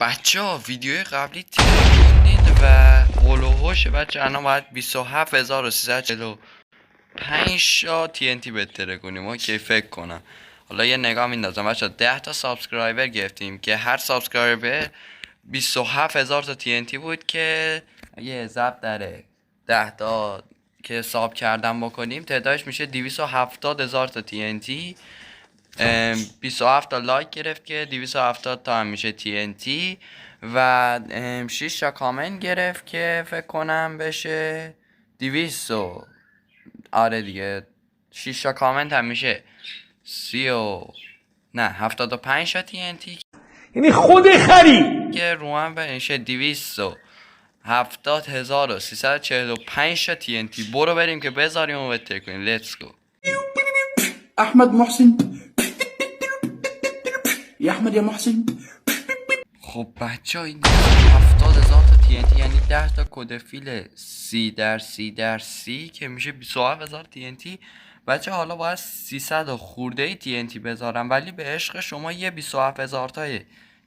بچه ها ویدیوی قبلی ترکوندین و قلوهوش بچه الان باید 27345 تا TNT بهتره کنیم. اوکی فکر کنم حالا یه نگاه میندازم بچه ها. 10 تا سابسکرایبر گرفتیم که هر سابسکرایبر 27000 تا TNT بود که اگه ضرب در 10 تا که حساب کردم بکنیم تعدادش میشه 270000 تا TNT. 27 تا لایک گرفت که 270 تا هم میشه TNT و 6 تا کامنت گرفت که فکر کنم بشه 200. آره دیگه 6 تا کامنت هم میشه 75 تا TNT یعنی خود خری که رو هم بشه 270345 تا TNT. برو بریم که بذاریم و بهتر کنیم. لیتس گو. احمد محسن یا احمد یا محسن. خب بچه ها این 70000 تا TNT یعنی 10 تا کدفیل 30x30x30 که میشه 27000 TNT. بچه حالا باید 300 خورده TNT بذارم ولی به عشق شما یه 27000 تای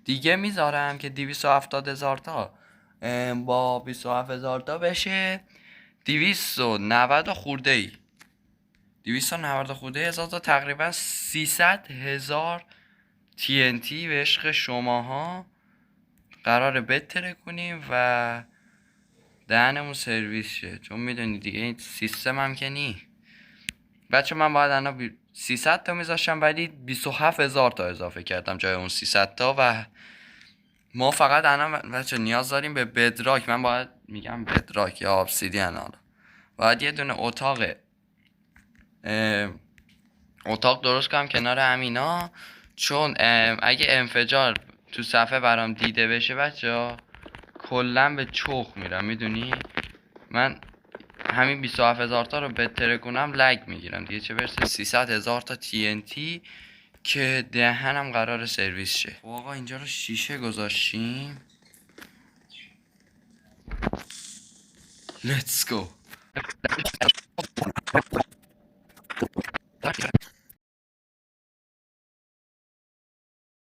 دیگه میذارم که 270000 تا با 27000 تا بشه 290 خورده ای 290 خورده هزار تا تقریبا 300,000 TNT به عشق شماها قراره بتره کنیم و دهنمون سرویس شه چون میدونی دیگه این سیستم هم که نی. بچه من باید الان 300 تا میذاشتم ولی 27000 تا اضافه کردم جای اون 300 تا و ما فقط الان بچه نیاز داریم به بدراک. من باید میگم بدراک یا ابسیدین. حالا باید یه دونه اتاق درست کنم کنار همینا چون اگه انفجار تو صفحه برام دیده بشه بچه کلا به چخ میرم. میدونی من همین 27000 تا رو بهتره کنم لگ میگیرم دیگه چه برسه 300,000 تا TNT که دهنم قرار سرویس شه. خب آقا اینجا رو شیشه گذاشتیم. Let's go.